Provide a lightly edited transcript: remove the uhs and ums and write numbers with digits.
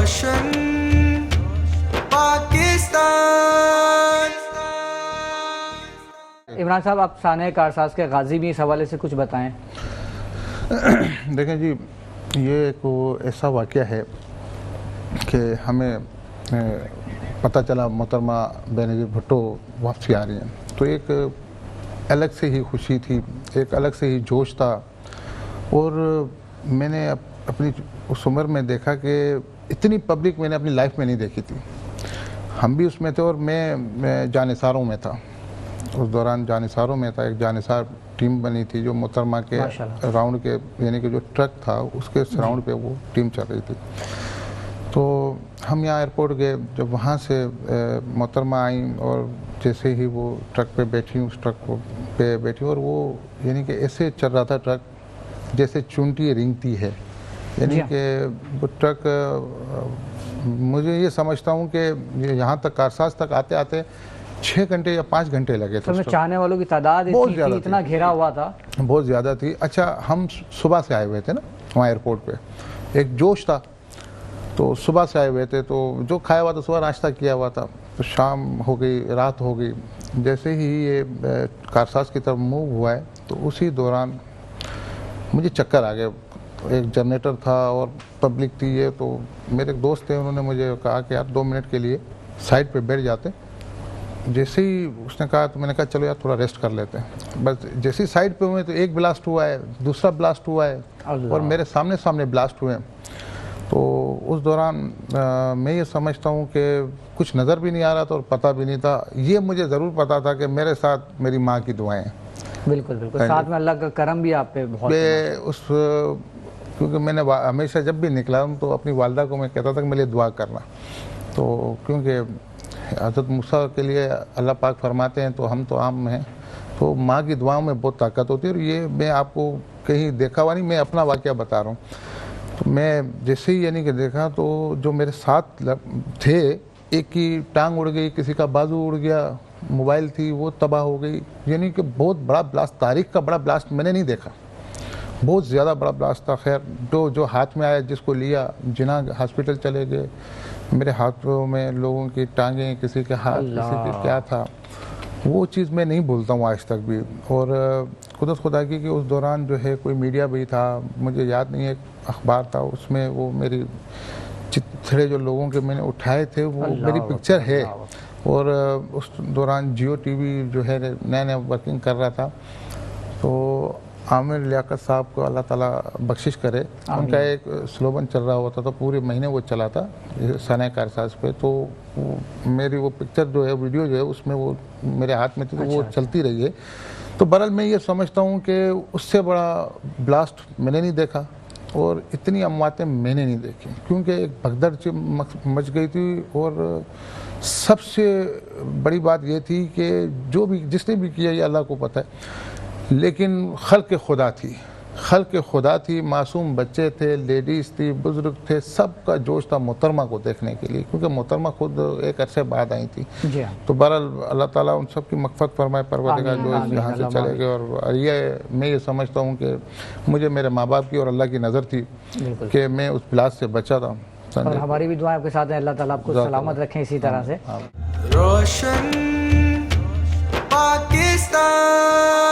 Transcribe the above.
روشن پاکستان. عمران صاحب، آپ سانحہ کارساز کے غازی بھی اس حوالے سے کچھ بتائیں. دیکھیں جی، یہ ایک ایسا واقعہ ہے کہ ہمیں پتہ چلا محترمہ بینظیر بھٹو واپسی آ رہی ہیں، تو ایک الگ سے ہی خوشی تھی، ایک الگ سے ہی جوش تھا. اور میں نے اپنی اس عمر میں دیکھا کہ اتنی پبلک میں نے اپنی لائف میں نہیں دیکھی تھی. ہم بھی اس میں تھے اور میں جانثاروں میں تھا. اس دوران جانثاروں میں تھا. ایک جانثار ٹیم بنی تھی جو محترمہ کے راؤنڈ کے، یعنی کہ جو ٹرک تھا اس کے سراؤنڈ پہ وہ ٹیم چل رہی تھی. تو ہم یہاں ایئرپورٹ گئے. جب وہاں سے محترمہ آئیں اور جیسے ہی وہ ٹرک پہ بیٹھی، اس ٹرک پہ بیٹھی، اور وہ یعنی کہ ایسے چل رہا تھا ٹرک جیسے چونٹی رینگتی ہے. یعنی کہ وہ ٹرک، مجھے یہ سمجھتا ہوں کہ یہاں تک کارساز تک آتے آتے 6 گھنٹے یا 5 گھنٹے لگے تھے. چاہنے والوں کی تعداد بہت زیادہ اتنا گھیرا ہوا تھا، بہت زیادہ تھی. اچھا، ہم صبح سے آئے ہوئے تھے نا وہاں ایئرپورٹ پہ، ایک جوش تھا. تو صبح سے آئے ہوئے تھے، تو جو کھایا ہوا تھا، صبح ناشتہ کیا ہوا تھا، تو شام ہو گئی، رات ہو گئی. جیسے ہی یہ کارساز کی طرف موو ہوا ہے تو اسی دوران مجھے چکر آ گئے. ایک جنریٹر تھا اور پبلک تھی. یہ تو میرے ایک دوست تھے، انہوں نے مجھے کہا کہ آپ 2 منٹ کے لیے سائڈ پہ بیٹھ جاتے. جیسے ہی اس نے کہا تو میں نے کہا چلو یار تھوڑا ریسٹ کر لیتے ہیں. بس جیسے ہی سائڈ پہ ہوئے تو ایک بلاسٹ ہوا ہے، دوسرا بلاسٹ ہوا ہے، اور میرے سامنے بلاسٹ ہوئے ہیں. تو اس دوران میں یہ سمجھتا ہوں کہ کچھ نظر بھی نہیں آ رہا تھا اور پتہ بھی نہیں تھا. یہ مجھے ضرور پتا تھا کہ میرے ساتھ میری ماں کی دعائیں ہیں. بالکل بالکل، ساتھ میں اللہ کا کرم بھی آپ پہ بہت. کیونکہ میں نے ہمیشہ جب بھی نکلا ہوں تو اپنی والدہ کو میں کہتا تھا کہ میرے لیے دعا کرنا. تو کیونکہ حضرت موسیٰ کے لیے اللہ پاک فرماتے ہیں، تو ہم تو عام ہیں، تو ماں کی دعاؤں میں بہت طاقت ہوتی ہے. اور یہ میں آپ کو کہیں دیکھا ہوا نہیں، میں اپنا واقعہ بتا رہا ہوں. تو میں جیسے ہی یعنی کہ دیکھا تو جو میرے ساتھ تھے، ایک کی ٹانگ اڑ گئی، کسی کا بازو اڑ گیا، موبائل تھی وہ تباہ ہو گئی. یعنی کہ بہت بڑا بلاسٹ، تاریخ کا بڑا بلاسٹ میں نے نہیں دیکھا. بہت زیادہ بڑا بلاسٹ تھا. خیر جو ہاتھ میں آیا، جس کو لیا، جناح ہاسپٹل چلے گئے. میرے ہاتھوں میں لوگوں کی ٹانگیں، کسی کے ہاتھ، کسی کے کیا تھا، وہ چیز میں نہیں بھولتا ہوں آج تک بھی. اور قدرت خدا کی کہ اس دوران جو ہے کوئی میڈیا بھی تھا، مجھے یاد نہیں ہے، ایک اخبار تھا، اس میں وہ میری چتھڑے جو لوگوں کے میں نے اٹھائے تھے وہ میری پکچر ہے. اور اس دوران جیو ٹی وی جو ہے نیا ورکنگ کر رہا تھا. تو عامر لیاقت صاحب کو اللہ تعالیٰ بخشش کرے، ان کا ایک سلوگن چل رہا ہوتا تھا، پورے مہینے وہ چلا تھا سانحہ کارساز پہ. تو میری وہ پکچر جو ہے، ویڈیو جو ہے، اس میں وہ میرے ہاتھ میں تھی، تو وہ چلتی رہی ہے. تو بہرحال میں یہ سمجھتا ہوں کہ اس سے بڑا بلاسٹ میں نے نہیں دیکھا اور اتنی امواتیں میں نے نہیں دیکھی. کیونکہ ایک بھگدڑ مچ گئی تھی. اور سب سے بڑی بات یہ تھی کہ جو بھی جس نے بھی کیا یہ اللہ کو پتہ ہے، لیکن خلق خدا تھی. معصوم بچے تھے، لیڈیز تھی، بزرگ تھے، سب کا جوش تھا محترمہ کو دیکھنے کے لیے، کیونکہ محترمہ خود ایک عرصے بعد آئی تھی. تو بہرحال اللہ تعالیٰ ان سب کی مغفرت فرمائے، پروردگار جو یہاں سے چلے گئے. اور یہ میں یہ سمجھتا ہوں کہ مجھے میرے ماں باپ کی اور اللہ کی نظر تھی کہ میں اس بلاسٹ سے بچا تھا. اور ہماری بھی دعائیں آپ کے ساتھ ہیں، اللہ تعالیٰ آپ کو سلامت رکھیں اسی طرح سے. روشن پاکستان.